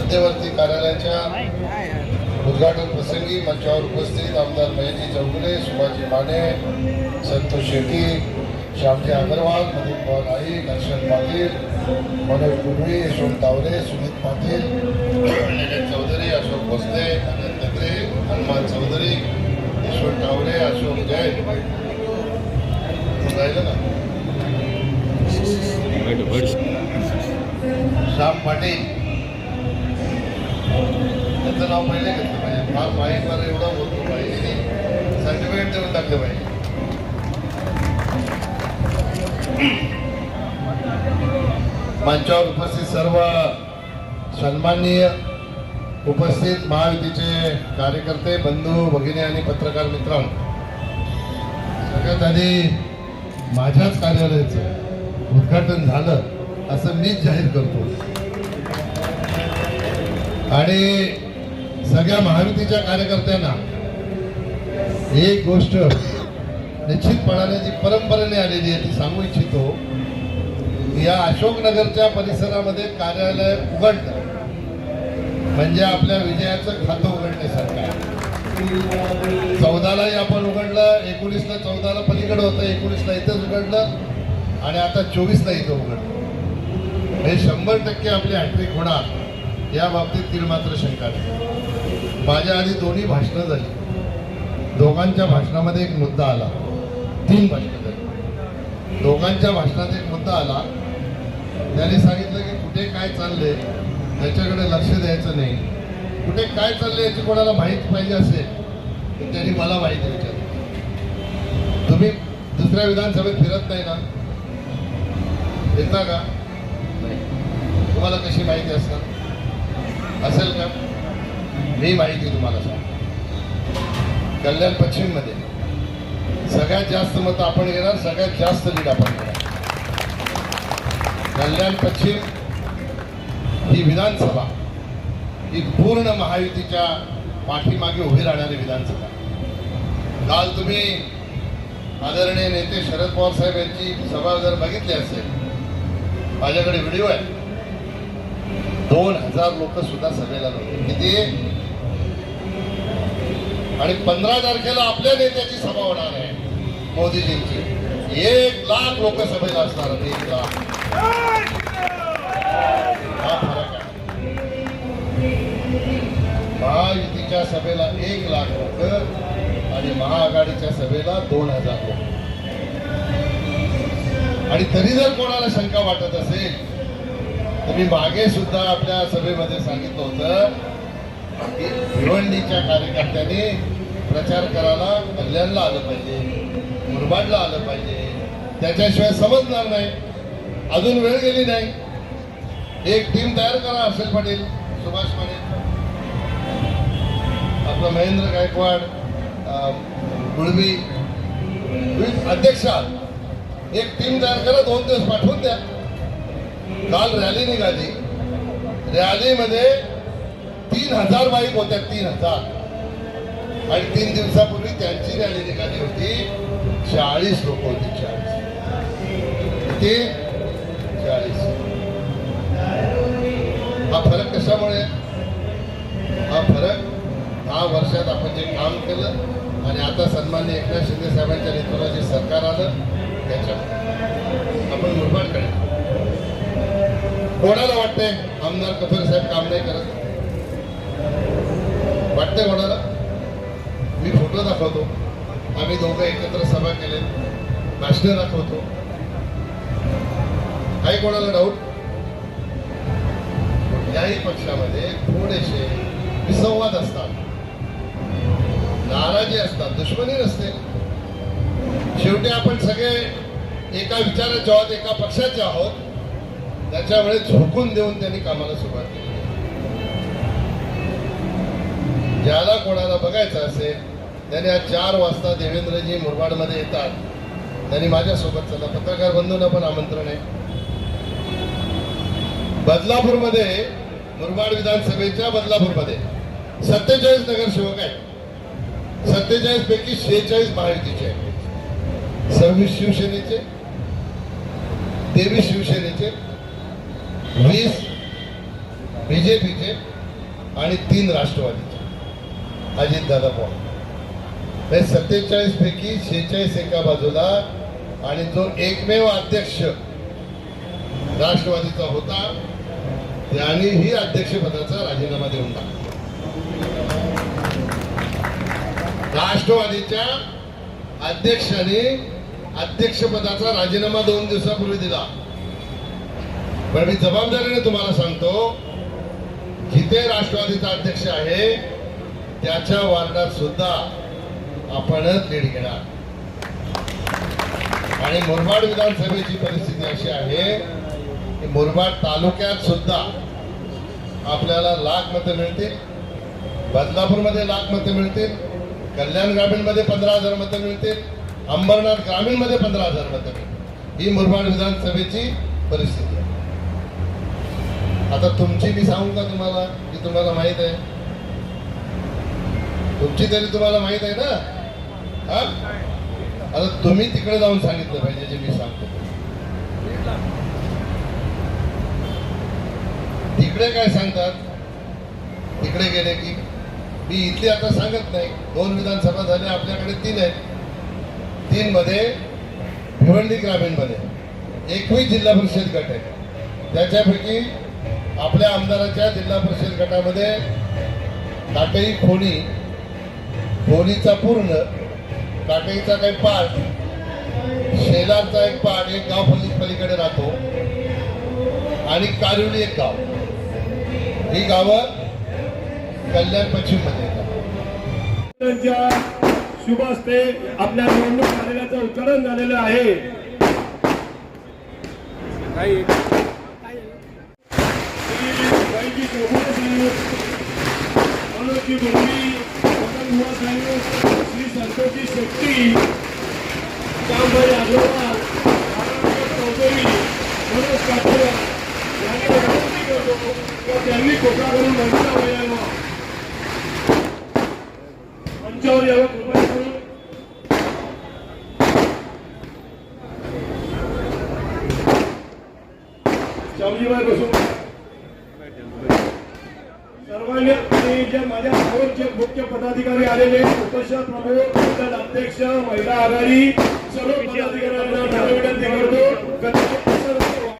मध्यवर्ती कार्यालयाच्या उद्घाटन प्रसंगी मंचावर उपस्थित आमदार महेशजी चौगुले, सुभाषजी माने, संतोष शेट्टी, श्यामजी अग्रवाल, मधुर पवार नाईक, हर्षद पाटील, मनोज गुरवी, यशवंत तावरे, सुमित पाटील, निलेश चौधरी, अशोक भोसले, आनंद नगरे, हनुमान चौधरी, यशवंत तावरे, अशोक जैन, राहिलं ना श्याम पाटील, त्याचं नाव पहिले घेतलं पाहिजे. फार माहीतवार एवढा बोलतो पाहिजे, सर्टिफिकेट देऊन टाकलं पाहिजे. मंचावर उपस्थित सर्व सन्माननीय उपस्थित महायुतीचे कार्यकर्ते, बंधू भगिनी आणि पत्रकार मित्रांनो, सगळ्यात आधी माझ्याच कार्यालयाचं उद्घाटन झालं असं मीच जाहीर करतो आणि सगळ्या महायुतीच्या कार्यकर्त्यांना एक गोष्ट निश्चितपणाने जी परंपरेने आलेली आहे ती सांगू इच्छितो. या अशोकनगरच्या परिसरामध्ये कार्यालय उघडलं म्हणजे आपल्या विजयाचं खातं उघडण्यासारखं आहे. 14लाही आपण उघडलं, 19ला 14ला पलीकडे होतं, 19ला इथंच उघडलं आणि आता 24ला इथं उघडलं. हे 100% आपली हॅट्रिक होणार या बाबतीत तीळ मात्र शंका नाही. माझ्या आधी दोन्ही भाषणं झाली. दोघांच्या भाषणामध्ये एक मुद्दा आला. 3 भाषणं झाली. दोघांच्या भाषणात एक मुद्दा आला. त्यांनी सांगितलं की कुठे काय चाललंय त्याच्याकडे लक्ष द्यायचं नाही. कुठे काय चाललंय याची कोणाला माहिती पाहिजे असेल तर त्यांनी मला माहिती विचारली. तुम्ही दुसऱ्या विधानसभेत फिरत नाही ना, येता का? तुम्हाला कशी माहिती असणार असेल का? मी माहिती तुम्हाला सांग. कल्याण पश्चिम मध्ये सगळ्यात जास्त मत आपण घेणार, सगळ्यात जास्त लीड आपण घेणार. कल्याण पश्चिम ही विधानसभा ही पूर्ण महायुतीच्या पाठीमागे उभी राहणारी विधानसभा. काल तुम्ही आदरणीय नेते शरद पवार साहेब यांची सभा जर बघितली असेल, माझ्याकडे व्हिडिओ आहे. 2000 लोक सुद्धा सभेला नव्हते. किती? आणि 15 तारखेला आपल्या नेत्याची सभा होणार आहे मोदीजींची. 1 लाख लोक सभेला असणार. 1 लाख. हा फरक आहे. महायुतीच्या सभेला 1 लाख लोक आणि महाआघाडीच्या सभेला 2000 लोक. आणि तरी जर कोणाला शंका वाटत असेल तर मी मागे सुद्धा आपल्या सभेमध्ये सांगितलं होतं की भिवंडीच्या कार्यकर्त्यांनी प्रचार करायला कल्याणला आलं पाहिजे, मुरबाडला आलं पाहिजे. त्याच्याशिवाय समजणार नाही. अजून वेळ गेली नाही. एक टीम तयार करा. हर्षल पाटील, सुभाष माने, आपलं महेंद्र गायकवाड, गुळवी अध्यक्षा, एक टीम तयार करा. 2 दिवस पाठवून द्या. काल रॅली निघाली. रॅलीमध्ये 3000 बाईक होत्या. 3000. आणि 3 दिवसापूर्वी त्यांची रॅली निघाली होती. 40 लोक होती. 40. किती? 40. हा फरक कशामुळे? हा फरक 10 वर्षात आपण जे काम केलं आणि आता सन्माननीय एकनाथ शिंदे साहेबांच्या नेतृत्वाचे सरकार आलं त्याच्यामुळे. आपण मुरबाडकडे कोणाला वाटतंय आमदार कफर साहेब काम नाही करत? वाटतंय कोणाला? मी फोटो दाखवतो. आम्ही दोघं एकत्र सभा केले, भाषण दाखवतो. काही कोणाला डाऊट? कुठल्याही पक्षामध्ये थोडेसे विसंवाद असतात, नाराजी असतात, दुश्मनी नसते. शेवटी आपण सगळे एका विचाराचे आहोत, एका पक्षाचे आहोत. त्याच्यामुळे झोकून देऊन त्यांनी कामाला सुरुवात केली. ज्याला कोणाला बघायचं असेल त्याने आज 4 वाजता देवेंद्रजी मुरबाडमध्ये येतात. त्यांनी माझ्यासोबत चला. पत्रकार बंधूंना पण आमंत्रण आहे. बदलापूरमध्ये, मुरबाड विधानसभेच्या बदलापूरमध्ये 47 नगरसेवक आहेत. 47 पैकी 46 महायुतीचे आहेत, 26 शिवसेनेचे, 23 शिवसेनेचे, 20 बीजेपीचे आणि 3 राष्ट्रवादीचे अजितदादा पवार। हे 47 पैकी 46 एका बाजूला आणि जो एकमेव अध्यक्ष राष्ट्रवादीचा होता त्यांनीही अध्यक्षपदाचा राजीनामा देऊन टाकला। राष्ट्रवादीच्या अध्यक्षाने अध्यक्षपदाचा राजीनामा 2 दिवसापूर्वी दिला। पण मी जबाबदारीने तुम्हाला सांगतो, जिथे राष्ट्रवादीचा अध्यक्ष आहे त्याच्या वार्डात सुद्धा आपणच लीड घेणार। आणि मुरबाड विधानसभेची परिस्थिती अशी आहे की मुरबाड तालुक्यात सुद्धा आपल्याला लाख मतं मिळतील, बदलापूरमध्ये लाख मतं मिळतील, कल्याण ग्रामीणमध्ये 15,000 मतं मिळतील, अंबरनाथ ग्रामीणमध्ये 15,000 मतं मिळतील। ही मुरबाड विधानसभेची परिस्थिती आहे। आता तुमची मी सांगू का तुम्हाला, की तुम्हाला माहित आहे, तुमची तरी तुम्हाला माहित आहे ना। हा, आता तुम्ही तिकडे जाऊन सांगितलं पाहिजे जे मी सांगतो। तिकडे काय सांगतात, तिकडे गेले की मी इथले आता सांगत नाही। 2 विधानसभा झाल्या, आपल्याकडे 3 आहेत। 3 मध्ये भिवंडी ग्रामीणमध्ये 21 जिल्हा परिषद गट आहे। त्याच्यापैकी आपल्या आमदाराच्या जिल्हा परिषद गटामध्ये काटई खोनी, खोनीचा पूर्ण, काटईचा काही पार्ट, शेलारचा एक पार्ट, एक गाव पलीकडे राहतो आणि कारिवली एक गाव। ही गावं कल्याण पश्चिम मध्ये येतात। त्यांच्या शुभ हस्ते आपल्या निवडणूक कार्यालयाचं उद्घाटन झालेलं आहे। श्री संतोषी शेट्टी, श्यामभाई अग्रवाल, चौधरी, मनोज काटकर यांनी विनंती करतो की त्यांनी कोकणावरून मंचावर यावं, मंचावर यावं कृपया करून। श्यामजीभाई बसून सर्वांनी आणि जे माझ्या समोरचे मुख्य पदाधिकारी आलेले, उपशहर प्रमुख, मंडल अध्यक्ष, महिला आघाडी, सर्व पदाधिकाऱ्यांना विनंती करतो